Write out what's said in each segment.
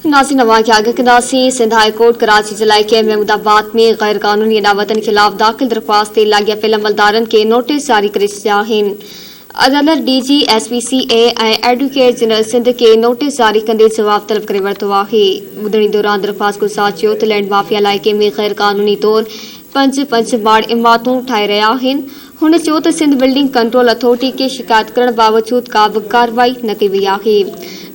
नाज़रीन अवां खे आगाह कंदासीं। सिंध हाई कोर्ट कराची जे इलाइक़े महमूदाबाद में गैर कानूनी अदावतनि ख़िलाफ़ दाख़िल दरख़्वास्त ते लाॻापियल अमलदारनि खे नोटिस जारी करे छॾिया आहिनि। अदालत DG SPCA ऐं एडवोकेट जनरल सिंध खे नोटिस जारी कंदे जवाब तलब करे वरितो आहे। ॿुधणी दौरान दरख़्वास्त गुज़ार चयो त लैंड माफ़िया इलाइक़े में गैर कानूनी तौर पंज माड़ इमारतूं ठाहे रहिया आहिनि। हुन चयो त सिंध बिल्डिंग कंट्रोल अथॉरिटी खे शिकायत करण बावजूदि का बि कार्रवाई न कई वई आहे।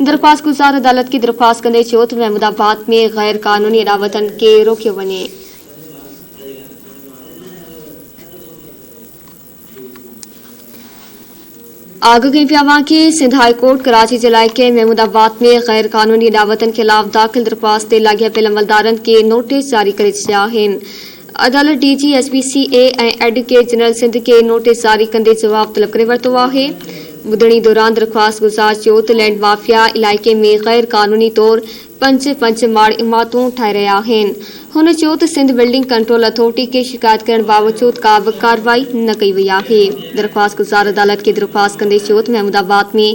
दरख़्वास्त गुज़ार अदालत की दरख़्वास्त कंदे चयो त महमूदाबाद में गैर कानूनी अदावतनि खे रोकियो वञे। आगाह कई पिया अवां खे सिंध हाई कोर्ट कराची जे इलाइक़े महमूदाबाद में गैर कानूनी अदावतनि ख़िलाफ़ दाख़िल दरख़्वास्त ते लाॻापियल अमलदारनि खे नोटिस जारी करे छॾिया आहिनि। अदालत DG SPCA ऐं एडवोकेट जनरल सिंध खे नोटिस जारी कंदे जवाब तलब करे वरितो आहे। ॿुधणी दौरान दरख़्वास्त गुज़ार चयो त लैंड माफ़िया इलाइक़े में गैर कानूनी तौर पंज माड़ इमारतूं ठाहे रहिया आहिनि। हुन चयो त सिंध बिल्डिंग कंट्रोल अथॉरिटी खे शिकायत करण बावजूदि का बि कार्रवाई न कई वई आहे। दरख़्वास्त गुज़ार अदालत खे दरख़्वास्त कंदे चयो त महमूदाबाद में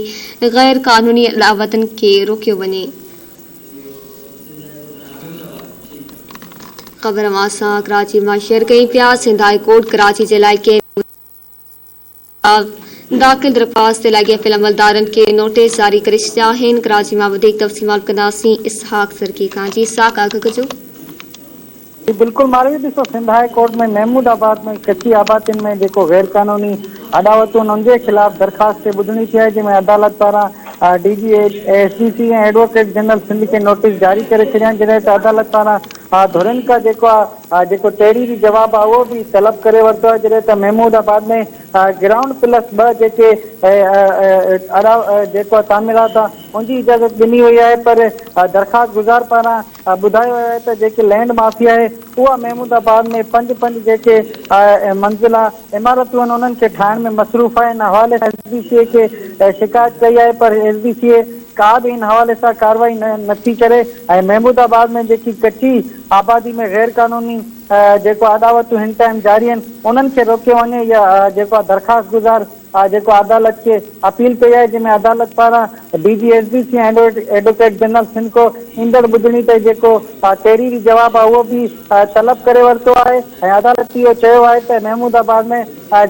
गैर कानूनी अदावतनि खे रोकियो वञे। ख़बर अवां सां कराची मां शेयर कई पिया। सिंध हाई कोर्ट कराची जे इलाइक़े दाख़िल दरख़्वास्त ते लाॻापियल अमलदारनि खे नोटिस जारी करे छॾिया आहिनि। कराची मां वधीक तफ़सीलात कंदासीं इसहाक सरकी खां। जी इसहाक आगाह कजो। बिल्कुल मालवी ॾिसो, सिंध हाई कोर्ट में महमूदाबाद में कच्ची आबादियुनि में जेको गैर कानूनी अदावतूं उनजे ख़िलाफ़ दरख़्वास्त ते ॿुधणी थी आहे, जंहिंमें अदालत पारां DG SPC ऐं एडवोकेट जनरल सिंध खे नोटिस जारी करे छॾिया आहिनि। जॾहिं त अदालत पारां धुरिन खां जेको तहरीरी जवाब आहे उहो बि तलब करे वरितो आहे। जॾहिं त महमूदाबाद में ग्राउंड +2 जेके जेको तामीरात आहे उनजी इजाज़त ॾिनी वई आहे, पर दरख़्वास्त गुज़ार पारां ॿुधायो वियो आहे त जेके लैंड माफ़िया आहे उहा महमूदाबाद में पंज जेके मंज़िला इमारतूं आहिनि उन्हनि खे ठाहिण में मसरूफ़ आहे। इन हवाले सां SBCA खे शिकायत कई आहे, पर SBCA का बि इन हवाले सां कार्रवाई नथी करे ऐं महमूदाबाद में जेकी कच्ची आबादी में गैर कानूनी जेको अदावतूं हिन टाइम जारी आहिनि उन्हनि खे रोकियो वञे। या जेको दरख़्वास्त गुज़ार जेको अदालत खे अपील कई आहे, जंहिंमें अदालत पारां DG SPC ऐं एडवोकेट जनरल सिंध को ईंदड़ ॿुधणी ते जेको तहरीरी जवाब आहे उहो बि तलब करे वरितो आहे। ऐं अदालत इहो चयो आहे त महमूदाबाद में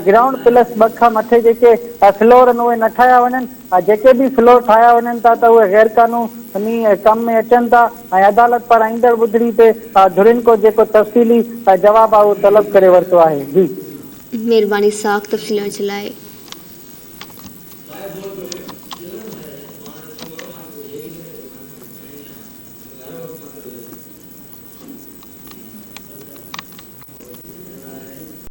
ग्राउंड +2 खां मथे जेके फ्लोर आहिनि उहे न ठाहिया वञनि। जेके बि फ्लोर ठाहिया वञनि था त उहे गैर कानूनी कम में अचनि था ऐं अदालत पारां ईंदड़ ॿुधणी ते धुरिन को जेको तफ़सीली जवाब आहे उहो तलब करे वरितो आहे। जी महिरबानी साख तफ़सील जे लाइ।